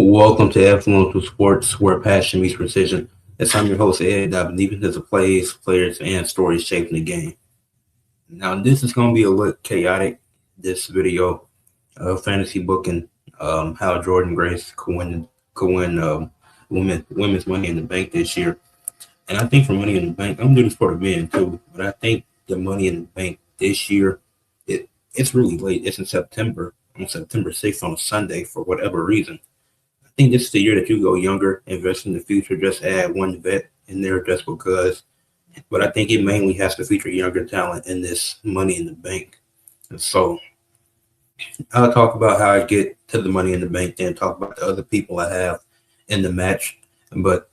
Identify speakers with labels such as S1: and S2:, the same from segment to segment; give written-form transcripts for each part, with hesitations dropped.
S1: Welcome to Ed Fluential Sports, where passion meets precision. As I'm your host, Ed, I believe in the plays, players, and stories shaping the game. Now, this is going to be a little chaotic, this video of fantasy booking, how Jordynne Grace could win women's Money in the Bank this year. And I think for Money in the Bank, I'm doing this for the men too, but I think the Money in the Bank this year, it's really late. It's in September, on September 6th on a Sunday for whatever reason. I think this is the year that you go younger, invest in the future, just add one vet in there just because. But I think it mainly has to feature younger talent in this Money in the Bank. And so I'll talk about how I get to the Money in the Bank, then talk about the other people I have in the match. But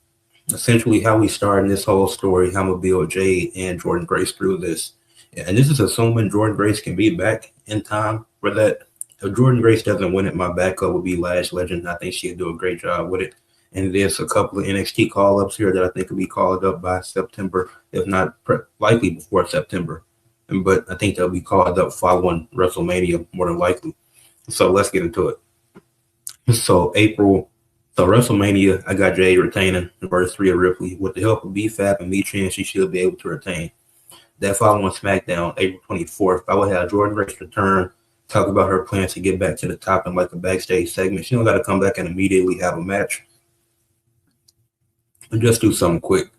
S1: essentially how we start in this whole story, how I'm going to build Jade and Jordynne Grace through this. And this is assuming Jordynne Grace can be back in time for that. If Jordynne Grace doesn't win it, my backup would be Lash Legend. I think she'd do a great job with it. And there's a couple of NXT call-ups here that I think will be called up by September, if not likely before September. But I think they'll be called up following WrestleMania more than likely. So let's get into it. So WrestleMania, I got Jade retaining versus Rhea Ripley. With the help of BFAB and Michin, she should be able to retain. That following SmackDown, April 24th, I will have Jordynne Grace return, talk about her plans to get back to the top in like a backstage segment. She don't got to come back and immediately have a match. And just do something quick.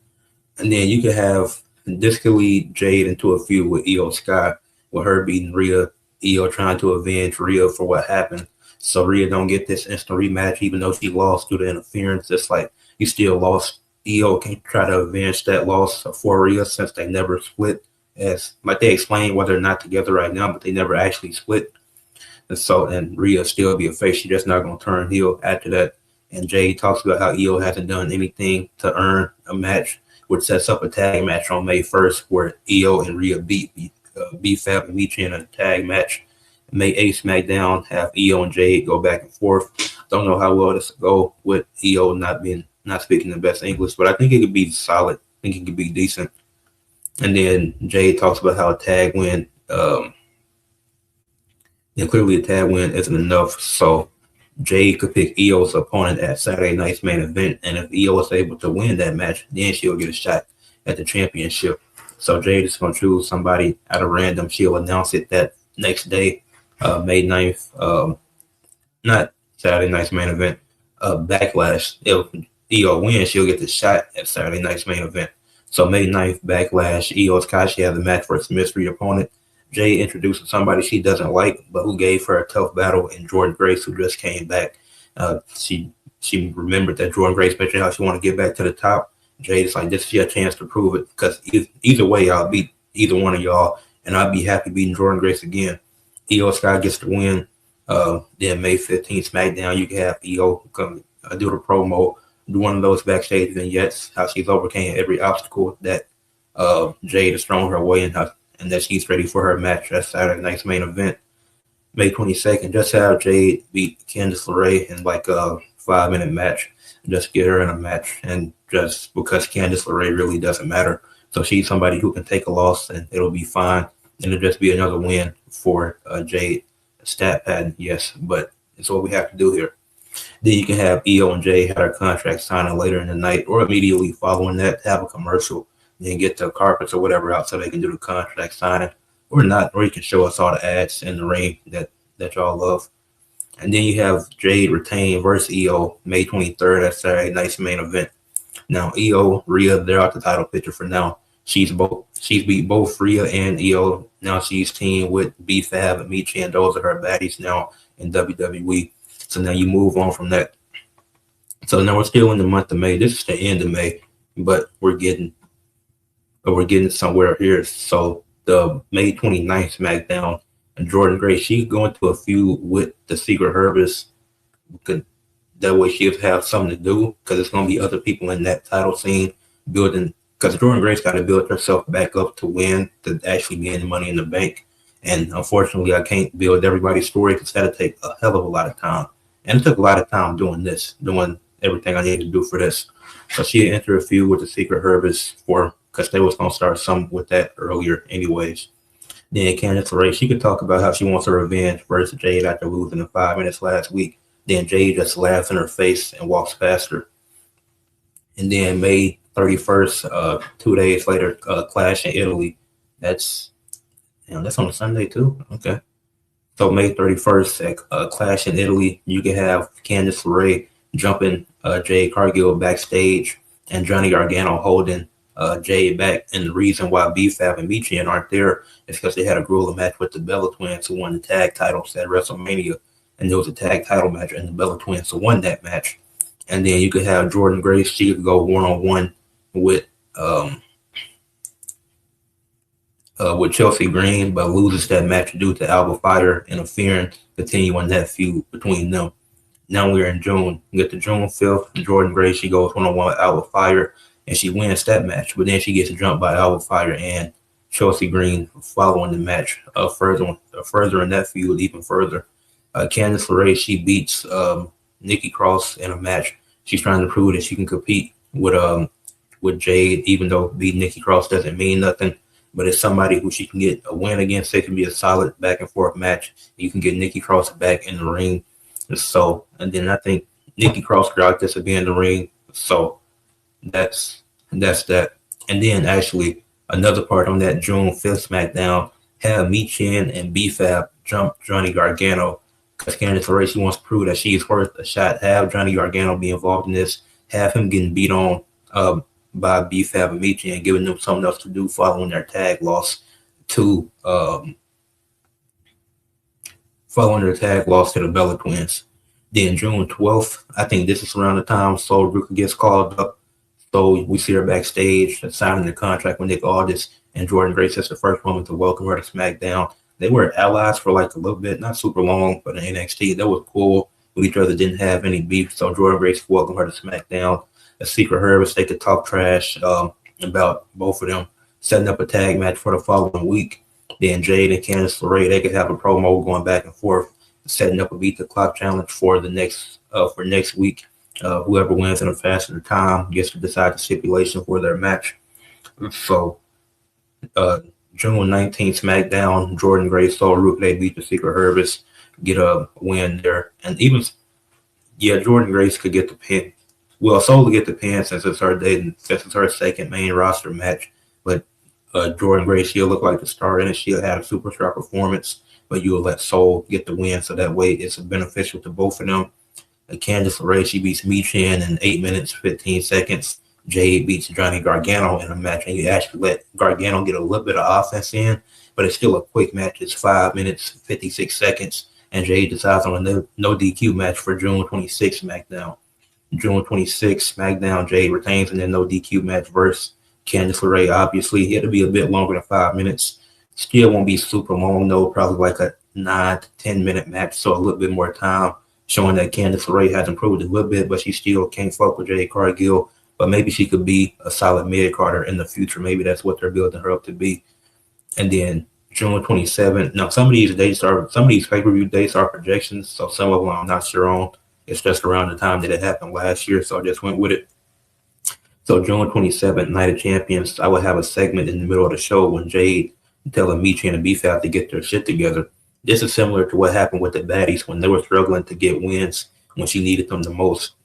S1: And then you could have, this could lead Jade into a feud with Io Sky, with her beating Rhea, Io trying to avenge Rhea for what happened. So Rhea don't get this instant rematch, even though she lost due to interference. It's like you still lost. Io can try to avenge that loss for Rhea since they never split. As like they explained why they're not together right now, but they never actually split. And Rhea still be a face. She's just not going to turn heel after that. And Jade talks about how Io hasn't done anything to earn a match, which sets up a tag match on May 1st where Io and Rhea beat BFAB and Michin in a tag match. May 8th SmackDown, have Io and Jade go back and forth. Don't know how well this will go with Io not speaking the best English, but I think it could be solid. I think it could be decent. And then Jade talks about how a tag win, and clearly a tag win isn't enough. So Jade could pick Io's opponent at Saturday night's main event, and if Io is able to win that match, then she'll get a shot at the championship. So Jade is going to choose somebody out of random. She'll announce it that next day, May 9th, not Saturday night's main event, Backlash. If Io wins, she'll get the shot at Saturday night's main event. So May 9th, Backlash, Io Sky, she has a match for its mystery opponent. Jade introduces somebody she doesn't like, but who gave her a tough battle in Jordynne Grace, who just came back. She remembered that Jordynne Grace mentioned how she want to get back to the top. Jade is like, this is your chance to prove it, because either way, I'll beat either one of y'all, and I'll be happy beating Jordynne Grace again. Io Sky gets the win. Then May 15th, SmackDown, you can have Io come do the promo, do one of those backstage vignettes, how she's overcame every obstacle that Jade has thrown her way, and that she's ready for her match at Saturday night's main event. May 22nd, just have Jade beat Candice LeRae in like a 5-minute match. Just get her in a match, and just because Candice LeRae really doesn't matter. So she's somebody who can take a loss and it'll be fine. And it'll just be another win for Jade. Stat pattern, yes, but it's what we have to do here. Then you can have Io and Jade have their contract signing later in the night, or immediately following that, have a commercial, then get the carpets or whatever out so they can do the contract signing, or not, or you can show us all the ads in the ring that y'all love. And then you have Jade retain versus Io May 23rd at Saturday night's main event. Now Io, Rhea, they're out the title picture for now. She's beat both Rhea and Io. Now she's teamed with BFAB and Michin. Those are her baddies now in WWE. So now you move on from that. So now we're still in the month of May. This is the end of May, but we're getting somewhere here. So the May 29th SmackDown, and Jordynne Grace, she's going to a feud with the Secret Herbist. That way she'll have something to do, because it's going to be other people in that title scene building. Because Jordynne Grace got to build herself back up to win, to actually be in the Money in the Bank. And unfortunately, I can't build everybody's story, because that'll take a hell of a lot of time. And it took a lot of time doing everything I needed to do for this. So she entered a feud with the Secret Herbist because they was going to start something with that earlier anyways. Then Candice LeRae, she could talk about how she wants her revenge versus Jade after losing in 5 minutes last week. Then Jade just laughs in her face and walks past her. And then May 31st, 2 days later, Clash in Italy. That's on a Sunday too. Okay. So May 31st at Clash in Italy, you can have Candice LeRae jumping Jade Cargill backstage and Johnny Gargano holding Jade back. And the reason why B-Fab and Michin aren't there is because they had a grueling match with the Bella Twins, who won the tag titles at WrestleMania. And there was a tag title match, and the Bella Twins won that match. And then you could have Jordynne Grace. She could go one-on-one with Chelsea Green, but loses that match due to Alba Fire interfering, continuing that feud between them. Now we're in June. We get to June 5th. Jordynne Grace, she goes one-on-one with Alba Fire, and she wins that match. But then she gets jumped by Alba Fire and Chelsea Green following the match, further in that feud even further. Candice LeRae, she beats Nikki Cross in a match. She's trying to prove that she can compete with Jade, even though beating Nikki Cross doesn't mean nothing. But it's somebody who she can get a win against. It can be a solid back and forth match. You can get Nikki Cross back in the ring. And then I think Nikki Cross could out this to be in the ring. So that's that. And then actually another part on that June 5th SmackDown, have Michin and B-Fab jump Johnny Gargano, because Candice LeRae, she wants to prove that she's worth a shot. Have Johnny Gargano be involved in this. Have him getting beat on by B-Fab and Michin and giving them something else to do following their tag loss to the Bella Twins. Then June 12th, I think this is around the time Sol Ruka gets called up. So we see her backstage signing the contract with Nick Aldis, and Jordynne Grace is the first woman to welcome her to SmackDown. They were allies for like a little bit, not super long, but in NXT, that was cool. With each other, didn't have any beef. So Jordynne Grace welcomed her to SmackDown. A Secret Service, they could talk trash about both of them, setting up a tag match for the following week. Then Jade and Candice LeRae, they could have a promo going back and forth, setting up a beat the clock challenge for the next week. Whoever wins in a faster time gets to decide the stipulation for their match. So June 19th SmackDown, Jordynne Grace, Sol Ruka, they beat the Secret Service, get a win there. And even Jordynne Grace could get the pin. Well, Sol will get the pin since it's her second main roster match. But Jordynne Grace, she'll look like the star in it. She'll have a superstar performance, but you'll let Sol get the win, so that way it's beneficial to both of them. Candice LeRae, she beats Michin in 8 minutes, 15 seconds. Jade beats Johnny Gargano in a match, and you actually let Gargano get a little bit of offense in, but it's still a quick match. It's 5 minutes, 56 seconds, and Jade decides on a no DQ match for June 26th SmackDown. June 26th SmackDown, Jade retains in the no DQ match versus Candice LeRae. Obviously, it'll be a bit longer than 5 minutes. Still won't be super long, though, probably like a 9 to 10 minute match, so a little bit more time, showing that Candice LeRae has improved a little bit, but she still can't fuck with Jade Cargill. But maybe she could be a solid mid-carder in the future. Maybe that's what they're building her up to be. And then June 27th. Now, some of these pay-per-view dates are projections, so some of them I'm not sure on. It's just around the time that it happened last year, so I just went with it. So June 27th, Night of Champions, I will have a segment in the middle of the show when Jade telling Michin and B-Fab to get their shit together. This is similar to what happened with the baddies when they were struggling to get wins when she needed them the most.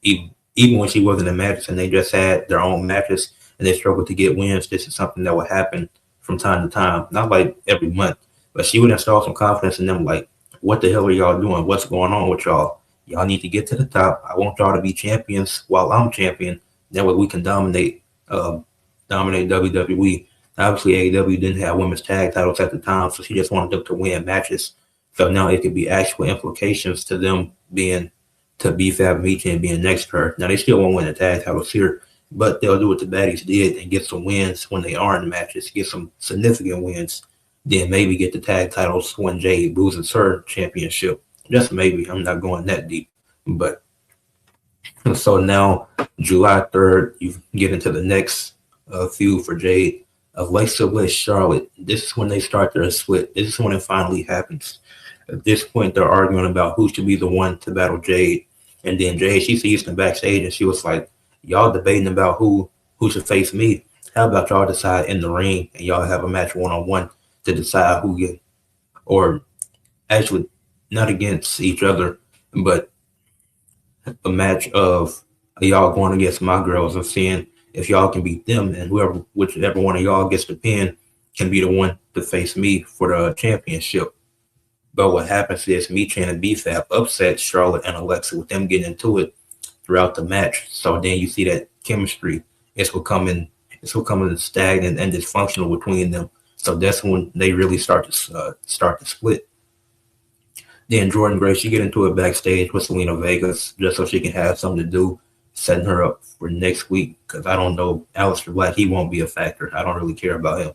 S1: Even when she wasn't in matches and they just had their own matches and they struggled to get wins, this is something that would happen from time to time. Not like every month, but she would install some confidence in them, like, what the hell are y'all doing? What's going on with y'all? Y'all need to get to the top. I want y'all to be champions while I'm champion. That way we can dominate WWE. Obviously, AEW didn't have women's tag titles at the time, so she just wanted them to win matches. So now it could be actual implications to them being to B-Fab and Michin being next to her. Now, they still won't win the tag titles here, but they'll do what the baddies did and get some wins when they are in matches, get some significant wins, then maybe get the tag titles when Jade loses her championship. Just maybe. I'm not going that deep. But so now, July 3rd, you get into the next feud for Jade. Alexa Bliss, Charlotte. This is when they start their split. This is when it finally happens. At this point, they're arguing about who should be the one to battle Jade. And then Jade, she sees them backstage and she was like, y'all debating about who should face me. How about y'all decide in the ring and y'all have a match one-on-one to decide who or actually not against each other, but a match of y'all going against my girls and seeing if y'all can beat them, and whichever one of y'all gets the pin can be the one to face me for the championship. But what happens is Michin and BFAB upset Charlotte and Alexa with them getting into it throughout the match. So then you see that chemistry is becoming stagnant and dysfunctional between them. So that's when they really start to split. Then Jordynne Grace, she get into it backstage with Zelina Vega just so she can have something to do, setting her up for next week. Because I don't know, Aleister Black, he won't be a factor. I don't really care about him.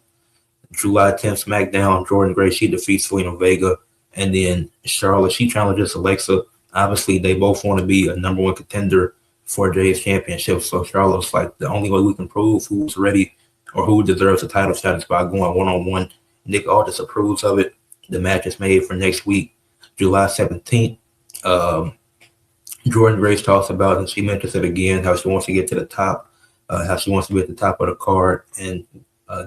S1: July 10th SmackDown, Jordynne Grace, she defeats Zelina Vega. And then Charlotte, she challenges Alexa. Obviously, they both want to be a number one contender for Jay's championship. So Charlotte's like, the only way we can prove who's ready or who deserves a title shot is by going one-on-one. Nick Aldis approves of it. The match is made for next week, July 17th. Jordynne Grace talks about, and she mentions it again, how she wants to get to the top, how she wants to be at the top of the card and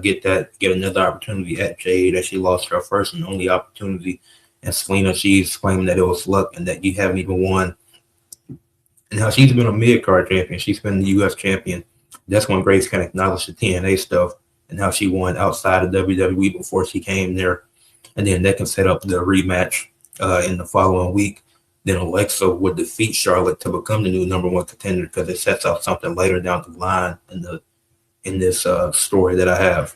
S1: get another opportunity at Jade, that she lost her first and only opportunity. And Zelina, she's claiming that it was luck and that you haven't even won. And how she's been a mid-card champion. She's been the U.S. champion. That's when Grace can acknowledge the TNA stuff and how she won outside of WWE before she came there. And then that can set up the rematch in the following week. Then Alexa would defeat Charlotte to become the new number one contender because it sets up something later down the line in this story that I have.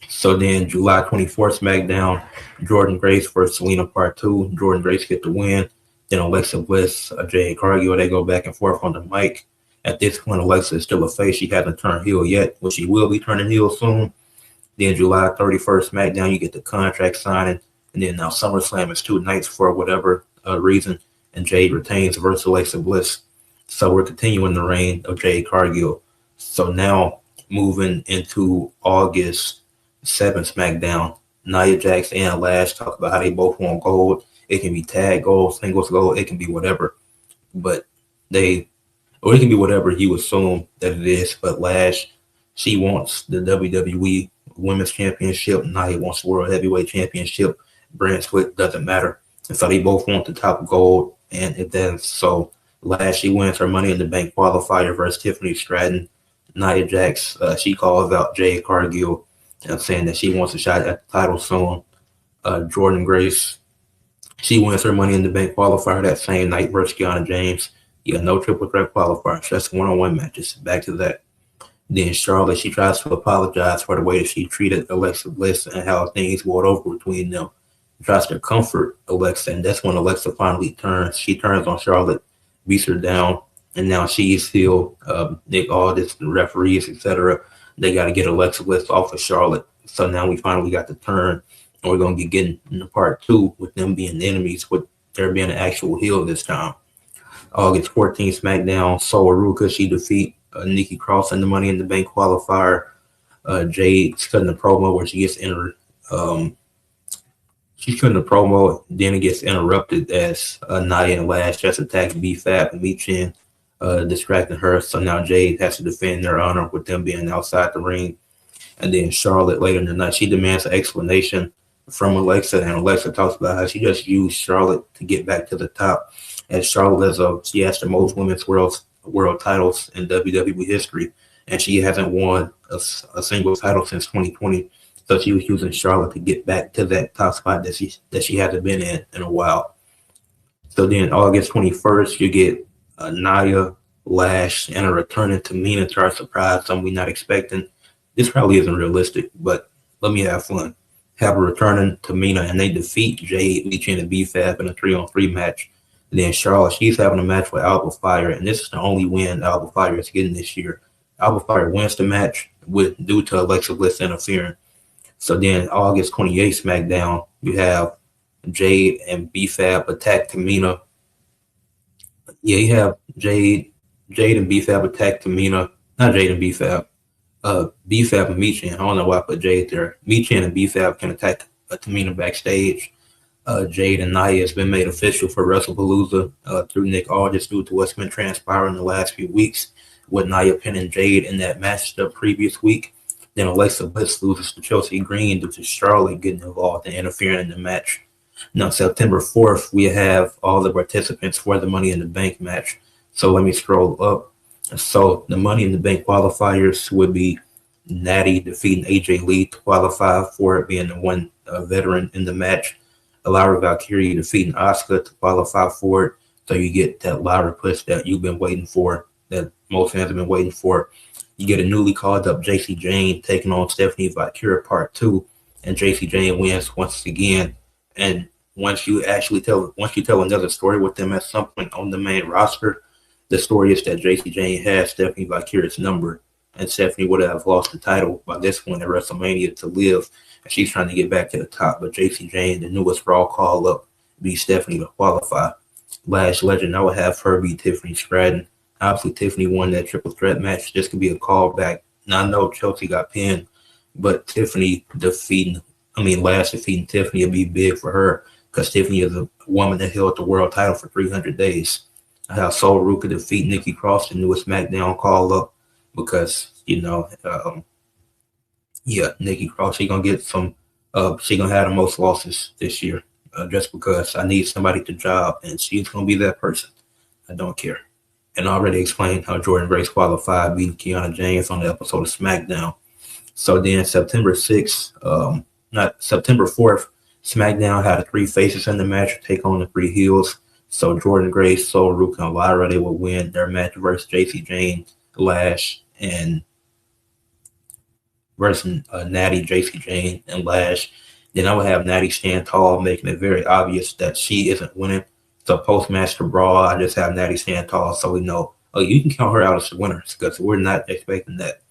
S1: So then July 24th SmackDown, Jordynne Grace versus Zelina Part 2. Jordynne Grace get the win. Then Alexa Bliss, Jade Cargill, they go back and forth on the mic. At this point, Alexa is still a face. She hasn't turned heel yet, but she will be turning heel soon. Then July 31st SmackDown, you get the contract signing. And then now SummerSlam is 2 nights for whatever reason. And Jade retains versus Alexa Bliss. So we're continuing the reign of Jade Cargill. So now moving into August 7th SmackDown, Nia Jax and Lash talk about how they both want gold. It can be tag gold, singles gold, it can be whatever. But it can be whatever you assume that it is. But Lash, she wants the WWE Women's Championship. Nia wants the World Heavyweight Championship. Brand split doesn't matter. And so they both want the top gold. And if that's so, Lash, she wins her Money in the Bank qualifier versus Tiffany Stratton. Nia Jax, she calls out Jade Cargill and saying that she wants a shot at the title soon. Jordynne Grace, she wins her Money in the Bank qualifier that same night versus Kiana James. Yeah, no triple threat qualifiers. That's one-on-one matches. Back to that. Then Charlotte, she tries to apologize for the way that she treated Alexa Bliss and how things went over between them. She tries to comfort Alexa, and that's when Alexa finally turns. She turns on Charlotte, beats her down, and now she's still Nick Aldis, the referees, etc. They got to get Alexa Bliss off of Charlotte. So now we finally got the turn, and we're going to be getting into part 2 with them being enemies, with there being an actual heel this time. August 14th SmackDown, Soul Ruka, she defeat Nikki Cross in the Money in the Bank qualifier. Jade's cutting the promo where she gets entered. She's cutting the promo, then it gets interrupted as Nia and Lash just attack B-Fab and Michin, distracting her. So now Jade has to defend their honor with them being outside the ring. And then Charlotte later in the night, she demands an explanation from Alexa, and Alexa talks about how she just used Charlotte to get back to the top. As Charlotte she has the most women's world titles in WWE history, and she hasn't won a single title since 2020. So she was using Charlotte to get back to that top spot that she hasn't been in a while. So then August 21st, you get Nia, Lash, and a returning Tamina to our surprise, something we're not expecting. This probably isn't realistic, but let me have fun. Have a returning Tamina, and they defeat Jade, Michin, and B-Fab in a 3-on-3 match. And then Charlotte, she's having a match with Alba Fire, and this is the only win Alba Fire is getting this year. Alba Fire wins the match due to Alexa Bliss interfering. So then August 28th SmackDown, you have Jade and B-Fab attack Tamina. Yeah, you have Jade and B-Fab attack Tamina. Not Jade and B-Fab. B-Fab and Michin. I don't know why I put Jade there. Michin and B-Fab can attack Tamina backstage. Jade and Nia has been made official for WrestlePalooza through Nick Aldis due to what's been transpiring in the last few weeks, with Nia pinning Jade in that match the previous week. Then Alexa Bliss loses to Chelsea Green due to Charlotte getting involved and interfering in the match. Now, September 4th, we have all the participants for the Money in the Bank match. So let me scroll up. So the Money in the Bank qualifiers would be Natty defeating AJ Lee to qualify for it, being the one veteran in the match. Lyra Valkyrie defeating Asuka to qualify for it. So you get that Lyra push that you've been waiting for, that most fans have been waiting for. You get a newly called up JC Jane taking on Stephanie Valkyrie Part 2, and JC Jane wins once again. And once you tell another story with them at some point on the main roster, the story is that JC Jane has Stephanie Valkyrie's number, and Stephanie would have lost the title by this point at WrestleMania to Liv, and she's trying to get back to the top. But JC Jane, the newest Raw call up, beat Stephanie to qualify. Lash Legend, I would have her beat Tiffany Stratton. Obviously, Tiffany won that triple threat match. This could be a callback. Now, I know Chelsea got pinned, but Lash defeating Tiffany would be big for her because Tiffany is a woman that held the world title for 300 days. I have Sol Ruka defeat Nikki Cross, the newest SmackDown call up, because, Nikki Cross, she's going to get some, she's going to have the most losses this year just because I need somebody to job, and she's going to be that person. I don't care. And I already explained how Jordynne Grace qualified, beating Kiana James on the episode of SmackDown. So then September 4th, SmackDown had the three faces in the match to take on the three heels. So Jordynne Grace, Sol Ruka, and Lyra, they will win their match versus JC Jane, Lash, and versus Natty, JC Jane, and Lash. Then I would have Natty stand tall, making it very obvious that she isn't winning. So post-match brawl, I just have Natty stand tall so we know, you can count her out as the winners because we're not expecting that.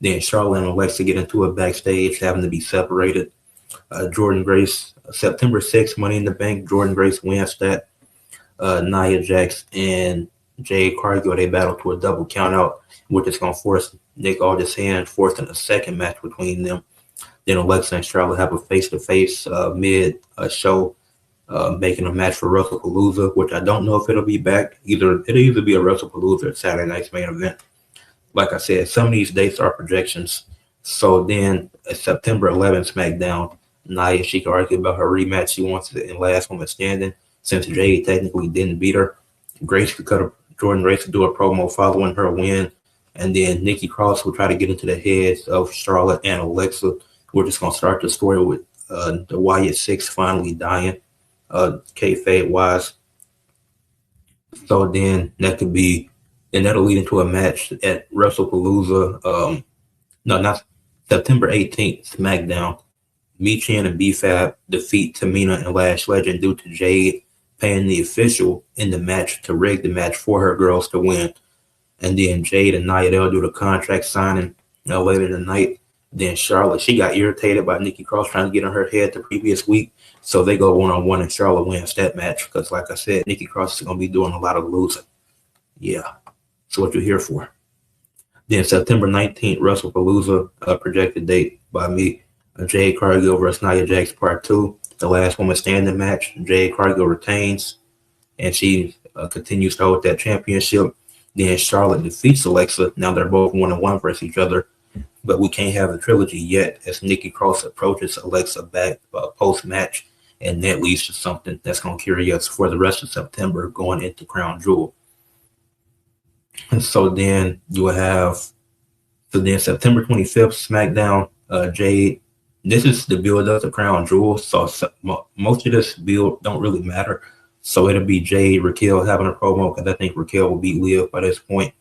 S1: Then Charlotte and Alexa get into it backstage, having to be separated. Jordynne Grace, September 6th, Money in the Bank, Jordynne Grace wins that. Nia Jax and Jade Cargill, they battle to a double countout, which is going to force Nick Aldis' hand, forcing a second match between them. Then Alexa and Charlotte have a face-to-face mid-show, making a match for WrestlePalooza, which I don't know if it'll be back. It'll either be a WrestlePalooza or Saturday night's main event. Like I said, some of these dates are projections. So then September 11th, SmackDown, Nia, she can argue about her rematch she wants in Last Woman Standing, since Jade technically didn't beat her. Jordynne Grace to do a promo following her win. And then Nikki Cross will try to get into the heads of Charlotte and Alexa. We're just going to start the story with the Wyatt Six finally dying, kayfabe-wise. So then that'll lead into a match at WrestlePalooza. Not September 18th, SmackDown. Michin and B-Fab defeat Tamina and Lash Legend due to Jade paying the official in the match to rig the match for her girls to win. And then Jade and Nia, they'll do the contract signing later in the night. Then Charlotte, she got irritated by Nikki Cross trying to get on her head the previous week. So they go one-on-one and Charlotte wins that match because, like I said, Nikki Cross is going to be doing a lot of losing. Yeah, that's what you're here for. Then September 19th, WrestlePalooza, projected date by me. Jade Cargill versus Nia Jax Part 2. The Last Woman Standing match. Jade Cargill retains, and she continues to hold that championship. Then Charlotte defeats Alexa. Now they're both 1-1 versus each other. But we can't have a trilogy yet as Nikki Cross approaches Alexa back post-match. And that leads to something that's going to carry us for the rest of September going into Crown Jewel. And so then September 25th, SmackDown, Jade. This is the build up to Crown Jewel. So most of this build don't really matter. So it'll be Jade, Raquel having a promo because I think Raquel will beat Liv by this point.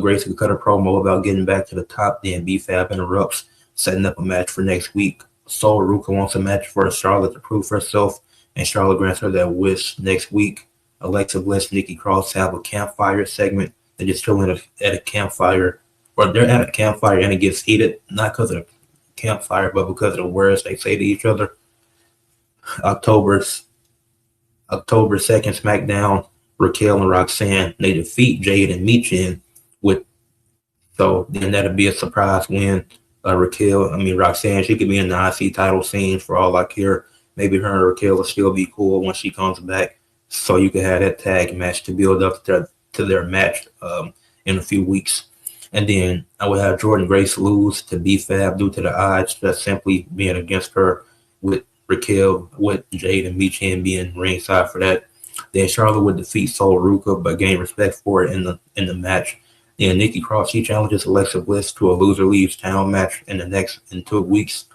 S1: Grace will cut a promo about getting back to the top. Then B-Fab interrupts, setting up a match for next week. Sol Ruka wants a match for Charlotte to prove herself, and Charlotte grants her that wish next week. Alexa Bliss, Nikki Cross have a campfire segment. They're just chilling at a campfire, or they're at a campfire and it gets heated, not because of the campfire, but because of the words they say to each other. October 2nd, SmackDown, Raquel and Roxanne, they defeat Jade and Michin so then that'll be a surprise win. Roxanne, she could be in the IC title scene for all I care. Maybe her and Raquel will still be cool when she comes back. So you can have that tag match to build up to their match in a few weeks. And then I would have Jordynne Grace lose to B-Fab due to the odds just simply being against her with Raquel with Jade and Michin being ringside for that. Then Charlotte would defeat Sol Ruka, but gain respect for it in the match. Then Nikki Cross, she challenges Alexa Bliss to a loser leaves town match in 2 weeks.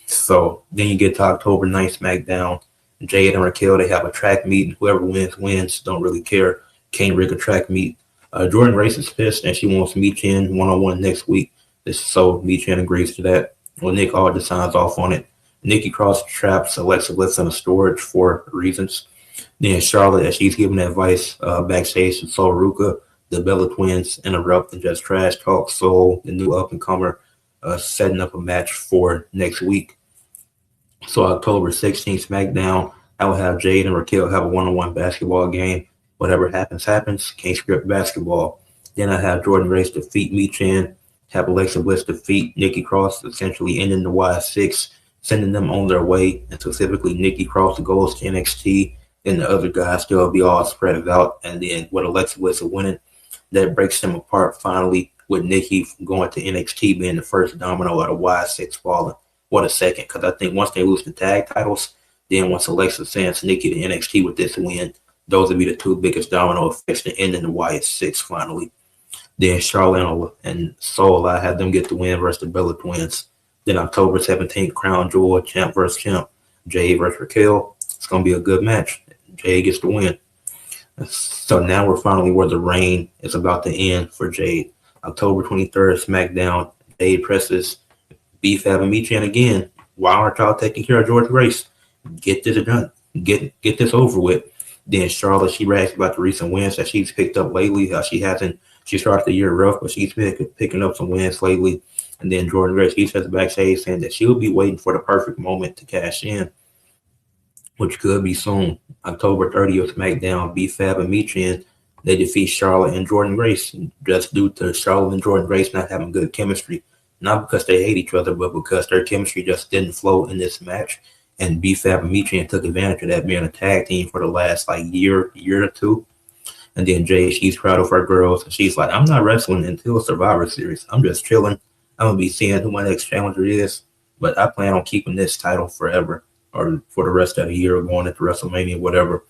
S1: So then you get to October 9th SmackDown. Jade and Raquel, they have a track meet, and whoever wins. Don't really care. Can't rig a track meet. Jordynne Grace is pissed, and she wants Michin one-on-one next week. So Michin agrees to that. Well, Nick Aldis signs off on it. Nikki Cross traps Alexa Bliss in a storage for reasons. Then Charlotte, as she's giving advice backstage to Sol Ruka, the Bella Twins interrupt and just trash talk Sol, the new up-and-comer, setting up a match for next week. So October 16th SmackDown, I will have Jade and Raquel have a one-on-one basketball game. Whatever happens, happens. Can't script basketball. Then I have Jordynne Grace defeat Michin, have Alexa Bliss defeat Nikki Cross, essentially ending the Y6, sending them on their way, and specifically Nikki Cross goes to NXT, and the other guys still be all spread out. And then with Alexa Bliss winning, that breaks them apart finally, with Nikki going to NXT being the first domino out of Y6 falling. What a second, because I think once they lose the tag titles, then once Alexa sends Nikki to NXT with this win, those would be the two biggest domino effects to end in the Y6 finally. Then Charlotte and Sol, I have them get the win versus the Bella Twins. Then October 17th, Crown Jewel, champ versus champ, Jade versus Raquel. It's going to be a good match. Jade gets the win. So now we're finally where the reign is about to end for Jade. October 23rd, SmackDown, Jade presses B-Fab and Michin again. Why aren't y'all taking care of Jordynne Grace? Get this done. Get this over with. Then Charlotte, she rags about the recent wins that she's picked up lately. She started the year rough, but she's picking up some wins lately. And then Jordynne Grace, he says backstage saying that she'll be waiting for the perfect moment to cash in, which could be soon. October 30th, SmackDown, B-Fab and Michin, they defeat Charlotte and Jordynne Grace just due to Charlotte and Jordynne Grace not having good chemistry. Not because they hate each other, but because their chemistry just didn't flow in this match. And B-Fab and Michin took advantage of that, being a tag team for the last year or two. And then Jay, she's proud of her girls. She's like, I'm not wrestling until Survivor Series. I'm just chilling. I'm going to be seeing who my next challenger is. But I plan on keeping this title forever, or for the rest of the year, or going into WrestleMania, whatever.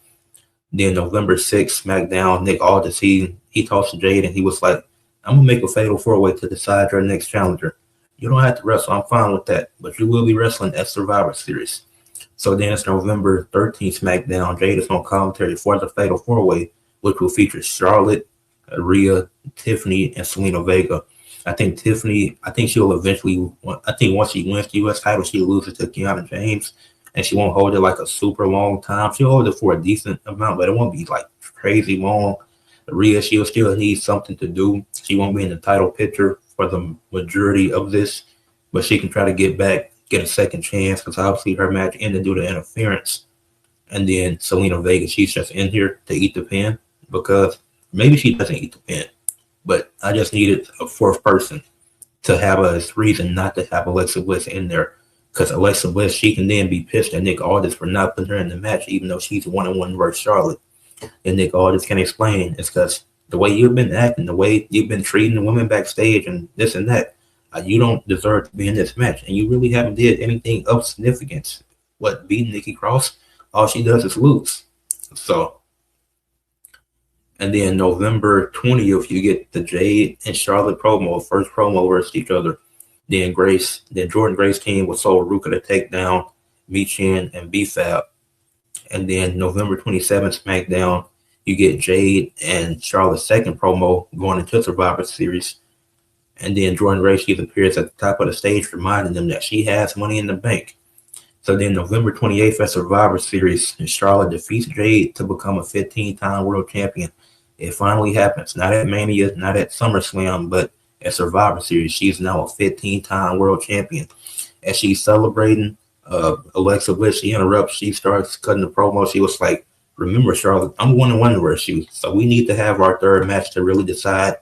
S1: Then November 6th, SmackDown, Nick Aldis, he talks to Jade, and he was like, I'm going to make a fatal four-way to decide your next challenger. You don't have to wrestle. I'm fine with that. But you will be wrestling at Survivor Series. So then it's November 13th, SmackDown. Jade is on commentary for the fatal four-way, which will feature Charlotte, Rhea, Tiffany, and Selena Vega. I think she'll eventually, once she wins the U.S. title, she'll lose it to Kiana James, and she won't hold it like a super long time. She'll hold it for a decent amount, but it won't be like crazy long. Rhea, she'll still need something to do. She won't be in the title picture for the majority of this, but she can try to get back, get a second chance, because obviously her match ended due to interference. And then Selena Vega, she's just in here to eat the pin, because maybe she doesn't eat the pin, but I just needed a fourth person to have a reason not to have Alexa Bliss in there, because Alexa Bliss, she can then be pissed at Nick Aldis for not putting her in the match, even though she's one-on-one versus Charlotte. And Nick Aldis can explain it's because the way you've been acting, the way you've been treating the women backstage and this and that, you don't deserve to be in this match. And you really haven't did anything of significance. What, beating Nikki Cross? All she does is lose. So, and then November 20th, you get the Jade and Charlotte promo, first promo versus each other. Then Jordynne Grace team with Sol Ruka to take down Michin and B-Fab. And then November 27th, SmackDown, you get Jade and Charlotte's second promo going into Survivor Series. And then Jordynne Grace, she appears at the top of the stage, reminding them that she has money in the bank. So then November 28th at Survivor Series, Charlotte defeats Jade to become a 15-time world champion. It finally happens. Not at Mania, not at SummerSlam, but at Survivor Series. She's now a 15-time world champion. As she's celebrating, Alexa Bliss, she interrupts. She starts cutting the promo. She was like, remember, Charlotte, I'm 1-1 versus you. So we need to have our third match to really decide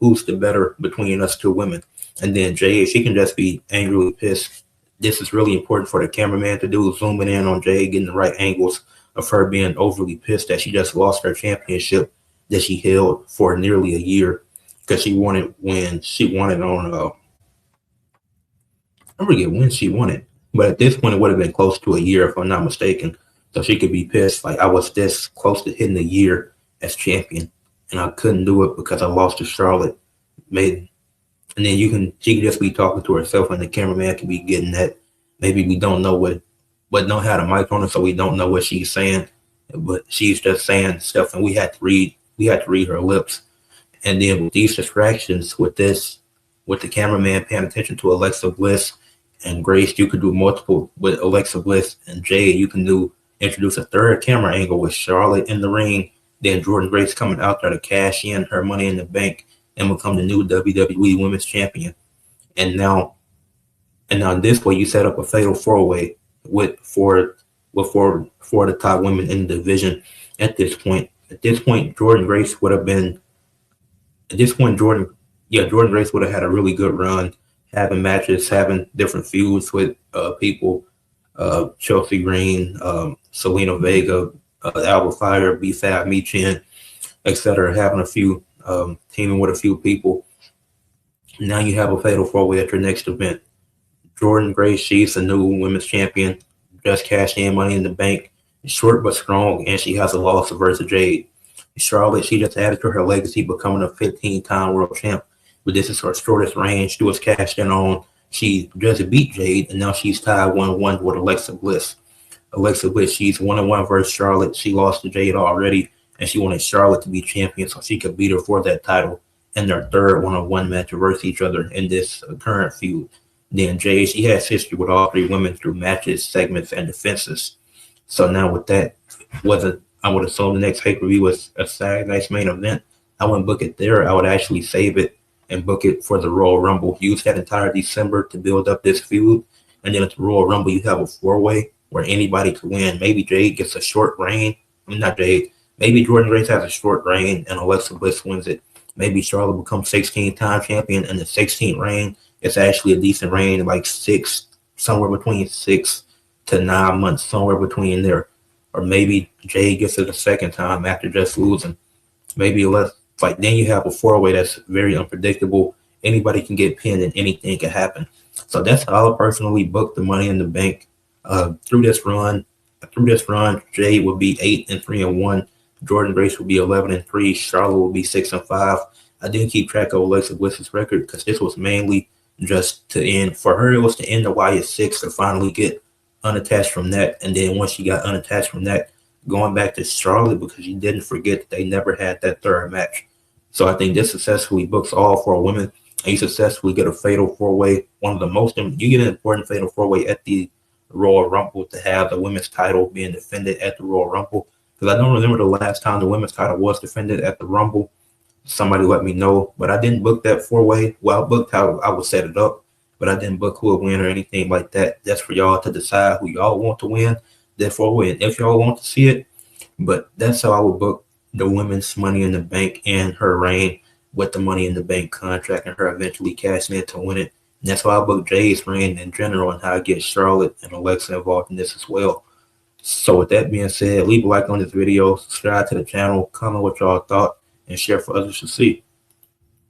S1: who's the better between us two women. And then Jade, she can just be angrily pissed. This is really important for the cameraman to do, zooming in on Jade, getting the right angles of her being overly pissed that she just lost her championship that she held for nearly a year, because she won it when she won it on, I forget when she won it. But at this point, it would have been close to a year, if I'm not mistaken. So she could be pissed. Like, I was this close to hitting a year as champion, and I couldn't do it because I lost to Charlotte. Made, and then she could just be talking to herself, and the cameraman could be getting that. Maybe we don't know but don't have a mic on her, so we don't know what she's saying. But she's just saying stuff, and we had to read her lips. And then with these distractions, with the cameraman paying attention to Alexa Bliss and Grace, you could do multiple with Alexa Bliss and Jade. You can introduce a third camera angle with Charlotte in the ring, then Jordynne Grace coming out there to cash in her Money in the Bank and become the new WWE Women's Champion. And now this way you set up a fatal four-way for the top women in the division. At this point, Jordynne Grace would have been. At this point, Jordynne Grace would have had a really good run, having matches, having different feuds with people, Chelsea Green, Selena Vega, Alba Fire, B5, Michin, etc. Having a few, teaming with a few people. Now you have a fatal four-way at your next event. Jordynne Grace, she's the new women's champion, just cashed in Money in the Bank, short but strong, and she has a loss versus Jade. Charlotte, she just added to her legacy, becoming a 15-time world champ. But this is her shortest reign. She was cashed in on. She just beat Jade, and now she's tied 1-1 with Alexa Bliss. Alexa Bliss, she's 1-1 versus Charlotte. She lost to Jade already, and she wanted Charlotte to be champion so she could beat her for that title in their third one-on-one match versus each other in this current feud. Then Jade, she has history with all three women through matches, segments, and defenses. So now with that, I would assume the next pay-per-view was a Saturday night's main event. I wouldn't book it there. I would actually save it and book it for the Royal Rumble. Use that entire December to build up this feud. And then at the Royal Rumble, you have a four-way where anybody could win. Maybe Jade gets a short reign. Not Jade. Maybe Jordynne Grace has a short reign and Alexa Bliss wins it. Maybe Charlotte becomes 16-time champion, and the 16th reign is actually a decent reign, like somewhere between 6 to 9 months, somewhere between there. Or maybe Jade gets it a second time after just losing. Maybe then you have a four-way that's very unpredictable. Anybody can get pinned and anything can happen. So that's how I personally booked the Money in the Bank. Through this run, Jade would be 8-3-1. Jordynne Grace would be 11-3. Charlotte would be 6-5. I didn't keep track of Alexa Bliss's record because this was mainly just to end. For her, it was to end the Wyatt 6 to finally get unattached from that. And then once she got unattached from that, going back to Charlotte because you didn't forget that they never had that third match. So I think this successfully books all four women. And you successfully get a fatal four-way. You get an important fatal four-way at the Royal Rumble to have the women's title being defended at the Royal Rumble. Because I don't remember the last time the women's title was defended at the Rumble. Somebody let me know. But I didn't book that four-way. Well, I booked how I would set it up. But I didn't book who would win or anything like that. That's for y'all to decide who y'all want to win that four-way and if y'all want to see it. But that's how I would book the women's Money in the Bank and her reign with the Money in the Bank contract and her eventually cashing in to win it. And that's why I book Jade's reign in general and how I get Charlotte and Alexa involved in this as well. So with that being said, leave a like on this video, subscribe to the channel, comment what y'all thought, and share for others to see.